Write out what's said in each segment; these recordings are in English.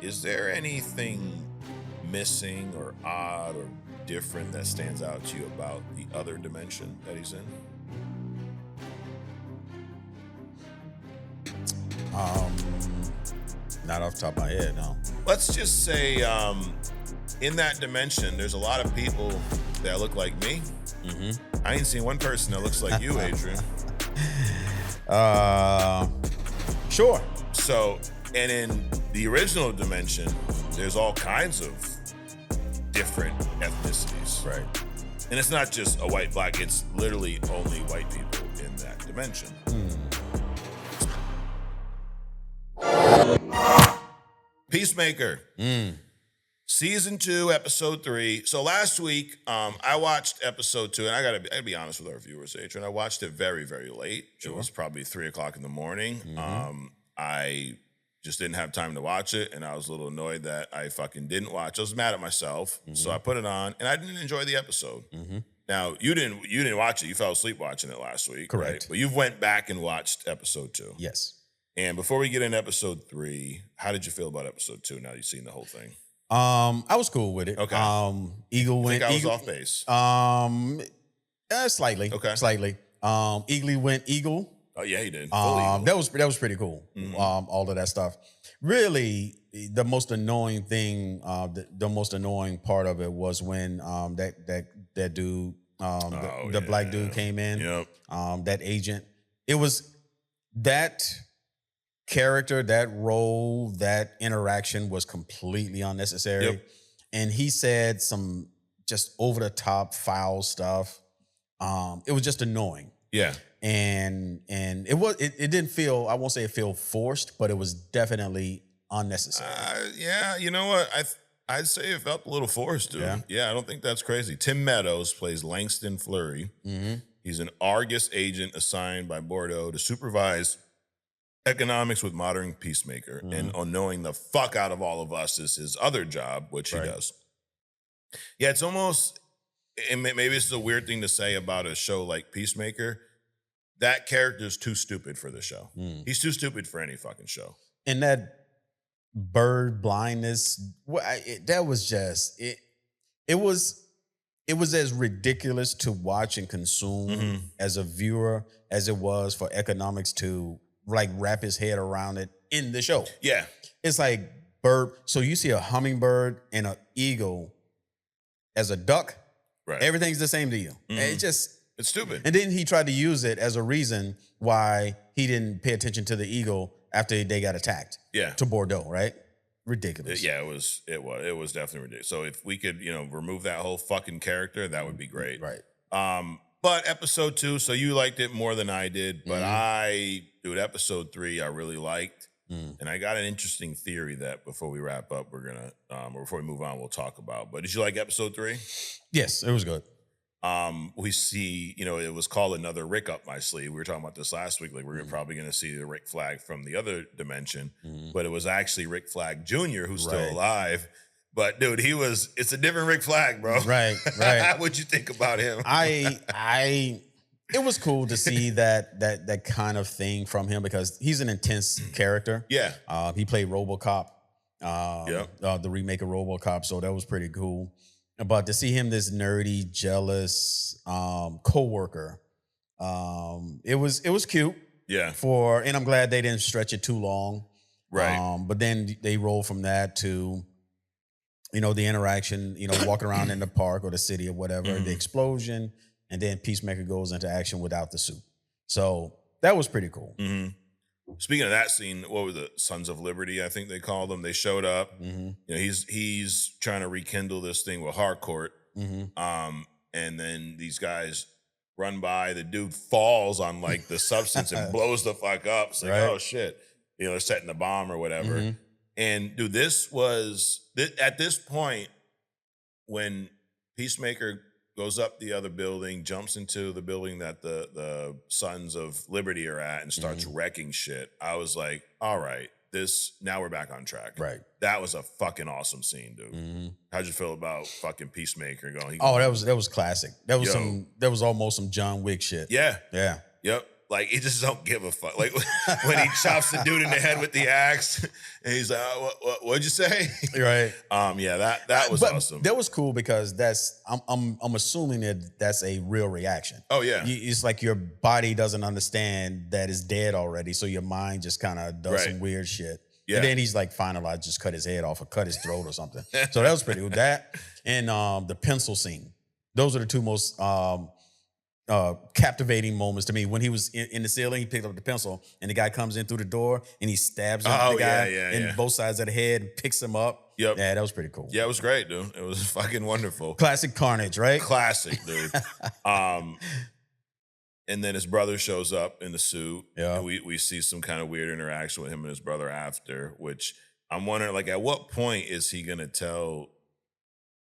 is there anything missing or odd or different that stands out to you about the other dimension that he's in? Um, Not off the top of my head, no. Let's just say in that dimension, there's a lot of people that look like me. I ain't seen one person that looks like you, Adrian. Sure. So, and in the original dimension, there's all kinds of different ethnicities. Right. And it's not just a white, black, it's literally only white people in that dimension. Peacemaker. Season 2, episode 3. So last week, I watched episode 2, and I gotta be honest with our viewers, Adrian. I watched it very, very late. Sure. It was probably 3 o'clock in the morning. I just didn't have time to watch it, and I was a little annoyed that I fucking didn't watch. I was mad at myself, so I put it on, and I didn't enjoy the episode. Now you didn't watch it. You fell asleep watching it last week, correct? Right? But you've went back and watched episode 2. Yes. And before we get into episode 3, how did you feel about episode 2? Now you've seen the whole thing. I was cool with it. Okay. Eagle went. I was Eagle, off base. Slightly. Okay. Slightly. Eagle went Eagle. Oh yeah, he did. That was pretty cool. All of that stuff. Really, the most annoying thing, the most annoying part of it was when that dude, the black dude came in. Yep. That agent. It was that character, that role, that interaction was completely unnecessary. Yep. And he said some just over the top foul stuff. It was just annoying. Yeah. And it didn't feel, I won't say it felt forced, but it was definitely unnecessary. Yeah, you know what? I'd say it felt a little forced, dude. Yeah, I don't think that's crazy. Tim Meadows plays Langston Fleury. He's an Argus agent assigned by Bordeaux to supervise economics with modern Peacemaker, and on knowing the fuck out of all of us is his other job, which he does. Yeah, it's almost, and maybe it's a weird thing to say about a show like Peacemaker. That character's too stupid for the show. He's too stupid for any fucking show. And that bird blindness, that was just it. It was as ridiculous to watch and consume as a viewer as it was for economics to like wrap his head around it in the show. Yeah. It's like bird. So you see a hummingbird and an eagle as a duck. Right. Everything's the same to you. It's stupid. And then he tried to use it as a reason why he didn't pay attention to the eagle after they got attacked. Yeah. To Bordeaux, right? Ridiculous. Yeah, it was definitely ridiculous. So if we could, remove that whole fucking character, that would be great. Right. But episode 2, so you liked it more than I did, but episode 3 I really liked. And I got an interesting theory that before we wrap up, we're gonna or before we move on, we'll talk about. But did you like episode 3? Yes, it was good. We see, it was called Another Rick Up My Sleeve. We were talking about this last week. Like, we're probably going to see the Rick Flag from the other dimension, but it was actually Rick Flag Jr. who's still alive. But dude, it's a different Rick Flag, bro. Right. What'd you think about him? It was cool to see that kind of thing from him because he's an intense character. Yeah. He played RoboCop, the remake of RoboCop, so that was pretty cool. But to see him, this nerdy, jealous coworker, it was cute. Yeah. And I'm glad they didn't stretch it too long. Right. But then they roll from that to, the interaction, walking around in the park or the city or whatever, the explosion, and then Peacemaker goes into action without the suit. So that was pretty cool. Speaking of that scene, what were the Sons of Liberty? I think they called them. They showed up. He's trying to rekindle this thing with Harcourt. And then these guys run by. The dude falls on like the substance and blows the fuck up. It's like, oh shit, they're setting the bomb or whatever. And dude, at this point when Peacemaker goes up the other building, jumps into the building that the Sons of Liberty are at and starts wrecking shit. I was like, all right, now we're back on track. Right. That was a fucking awesome scene, dude. How'd you feel about fucking Peacemaker going? That was classic. That was almost some John Wick shit. Yeah. Yeah. Yep. like he just don't give a fuck. Like when he chops the dude in the head with the axe, and he's like, "What'd you say?" Right. Yeah, that was But awesome. that was cool because I'm assuming that that's a real reaction. Oh yeah, It's like your body doesn't understand that it's dead already, so your mind just kind of does Right. some weird shit. Yeah. And then he's like, "Final, I just cut his head off or cut his throat or something." So that was pretty cool. That and the pencil scene. Those are the two most captivating moments to me. When he was in the ceiling, he picked up the pencil, and the guy comes in through the door, and he stabs him, Oh, the guy yeah, in both sides of the head, and picks him up. Yep. Yeah, that was pretty cool. Yeah, it was great, dude. It was fucking wonderful. Classic Carnage, right? Classic, dude. And then his brother shows up in the suit. Yeah. And we see some kind of weird interaction with him and his brother after, which I'm wondering, like, at what point is he gonna tell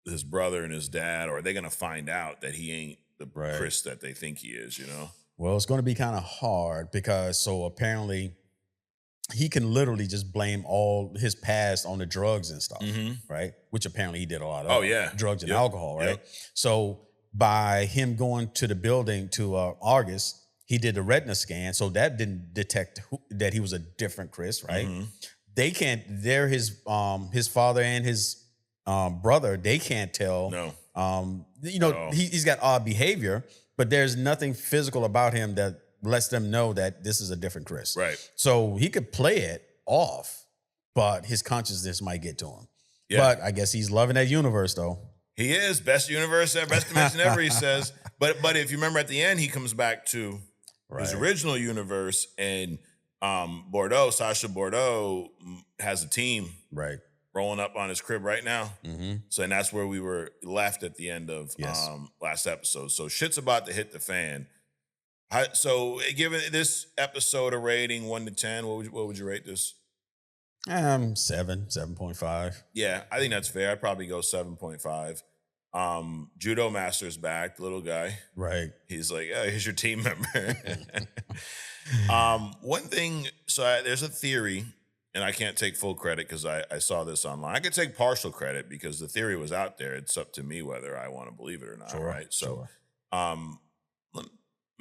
his brother and his dad, or are they gonna find out that he ain't the Chris that they think he is, you know? Well, it's going to be kind of hard because so apparently he can literally just blame all his past on the drugs and stuff, right? Which apparently he did a lot of. Oh, yeah. Drugs and Yep. alcohol, right? Yep. So by him going to the building to August, he did the retina scan, so that didn't detect that he was a different Chris, right? They can't. They're his father and his brother. They can't tell. No. You know, he's got odd behavior, but there's nothing physical about him that lets them know that this is a different Chris. Right. So he could play it off, but his consciousness might get to him. Yeah. But I guess he's loving that universe, though. He is best universe ever, best dimension ever. He says, but if you remember at the end, he comes back to his original universe, and Sasha Bordeaux has a team Right. rolling up on his crib right now. So, and that's where we were left at the end of last episode. So shit's about to hit the fan. So, given this episode a rating 1 to 10, what would you rate this? 7.5. Yeah, I think that's fair. I'd probably go 7.5. Judo Master's back, the little guy. Right. He's like, oh, here's your team member. One thing, so there's a theory, and I can't take full credit because I saw this online. I could take partial credit because the theory was out there. It's up to me whether I want to believe it or not, right? So,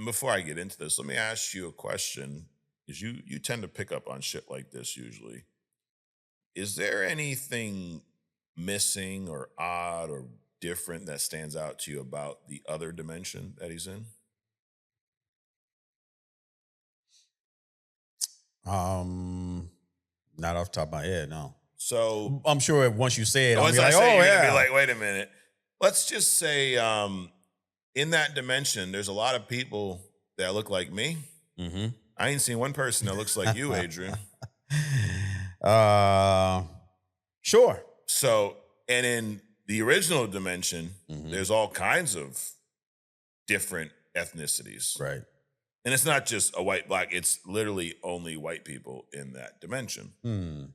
before I get into this, let me ask you a question, because you tend to pick up on shit like this usually. Is there anything missing or odd or different that stands out to you about the other dimension that he's in? Not off the top of my head, no. So I'm sure once you say it, I'll once be I like, say, oh you're yeah. gonna be like, wait a minute. Let's just say, in that dimension, there's a lot of people that look like me. I ain't seen one person that looks like you, Adrian. Sure. So, and in the original dimension, there's all kinds of different ethnicities. Right. And it's not just a white, black, it's literally only white people in that dimension.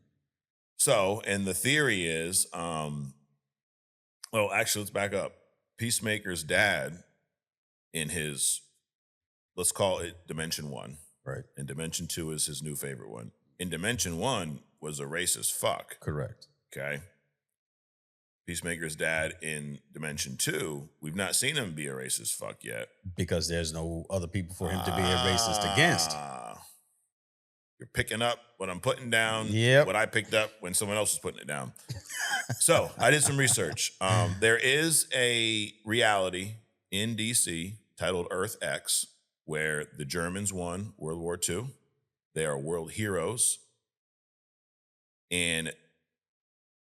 So, and the theory is, well, actually, let's back up. Peacemaker's dad in his, let's call it Dimension 1. Right. And Dimension 2 is his new favorite one. In Dimension 1 was a racist fuck. Correct. Okay. Peacemaker's dad in Dimension 2, we've not seen him be a racist fuck yet. Because there's no other people for him to be a racist against. You're picking up what I'm putting down, what I picked up when someone else was putting it down. So I did some research. There is a reality in DC titled Earth X, where the Germans won World War II. They are world heroes. And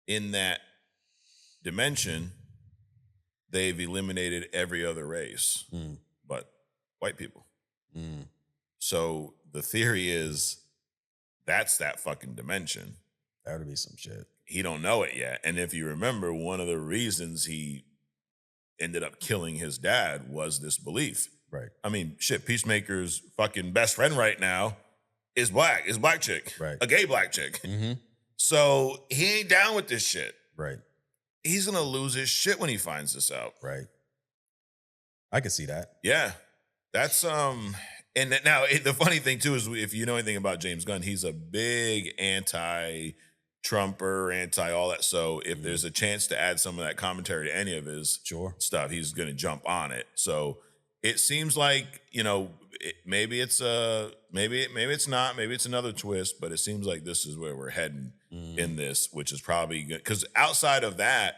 in that dimension, they've eliminated every other race but white people. So the theory is that's that fucking dimension. That would be some shit. He don't know it yet. And if you remember, one of the reasons he ended up killing his dad was this belief. Right. I mean, shit, Peacemaker's fucking best friend right now is black chick. Right. A gay black chick. So he ain't down with this shit. Right. He's gonna lose his shit when he finds this out. Right. I can see that. Yeah. That's and now the funny thing too is, if you know anything about James Gunn, he's a big anti-Trumper, anti all that. So if there's a chance to add some of that commentary to any of his stuff, he's gonna jump on it. So it seems like, maybe it's maybe it's not, maybe it's another twist, but it seems like this is where we're heading in this, which is probably good. Because outside of that,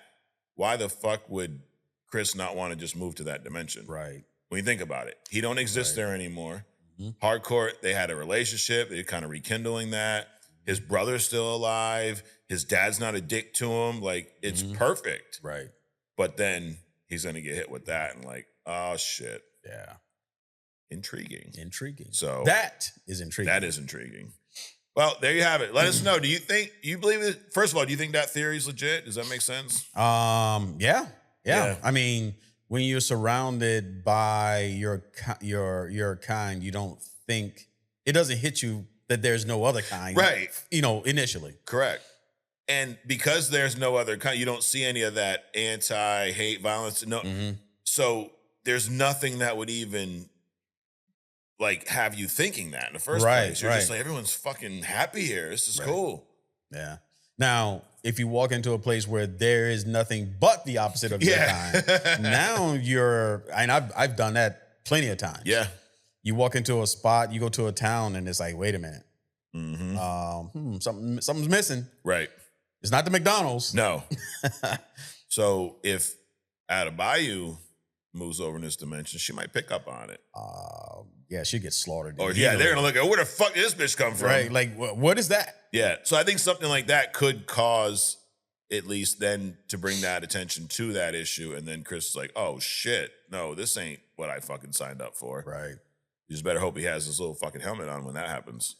why the fuck would Chris not want to just move to that dimension? Right. When you think about it, he don't exist Right. there anymore. Hardcore, they had a relationship. They're kind of rekindling that. His brother's still alive. His dad's not a dick to him. Like, it's perfect. Right. But then he's going to get hit with that and like, oh, shit. Yeah. Intriguing. So that is intriguing. That is intriguing. Well, there you have it. Let us know. Do you believe it? First of all, do you think that theory is legit? Does that make sense? Yeah. Yeah. I mean, when you're surrounded by your kind, you don't think, it doesn't hit you that there's no other kind. Right. Initially. Correct. And because there's no other kind, you don't see any of that anti-hate violence. No. So there's nothing that would even like have you thinking that in the first place. You're just like, everyone's fucking happy here. This is cool. Yeah. Now, if you walk into a place where there is nothing but the opposite of your kind, now and I've done that plenty of times. Yeah. You walk into a spot, you go to a town, and it's like, wait a minute. Something's missing. Right. It's not the McDonald's. No. So if Adebayo moves over in this dimension, she might pick up on it. Yeah, she gets slaughtered. Or they're gonna look at, where the fuck did this bitch come from? Right, like what is that? Yeah, so I think something like that could cause at least then to bring that attention to that issue, and then Chris is like, oh shit, no, this ain't what I fucking signed up for. Right. You just better hope he has his little fucking helmet on when that happens.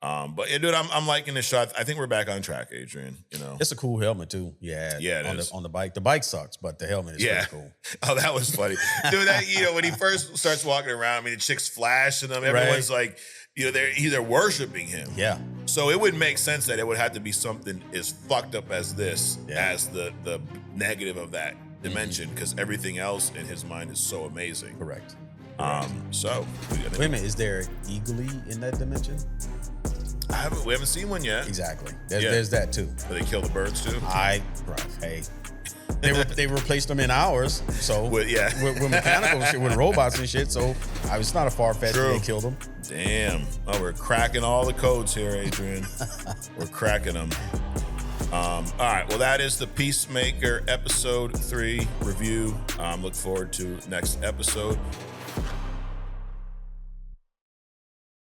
But dude, I'm liking this shot. I think we're back on track, Adrian. It's a cool helmet too. Yeah, it is. On the bike. The bike sucks, but the helmet is pretty cool. Oh, that was funny, dude. That when he first starts walking around, I mean, the chicks flashing him. Everyone's like, they're worshiping him. Yeah. So it would make sense that it would have to be something as fucked up as this, as the negative of that dimension, because everything else in his mind is so amazing. Correct. So wait a minute, is there eagly in that dimension? We haven't seen one yet. Exactly. There's that too. But they kill the birds too. Hey, they replaced them in ours. So with mechanical shit, with robots and shit. So it's not a far fetch that they killed them. Damn. Oh, we're cracking all the codes here, Adrian. We're cracking them. All right. Well, that is the Peacemaker episode 3 review. Look forward to next episode.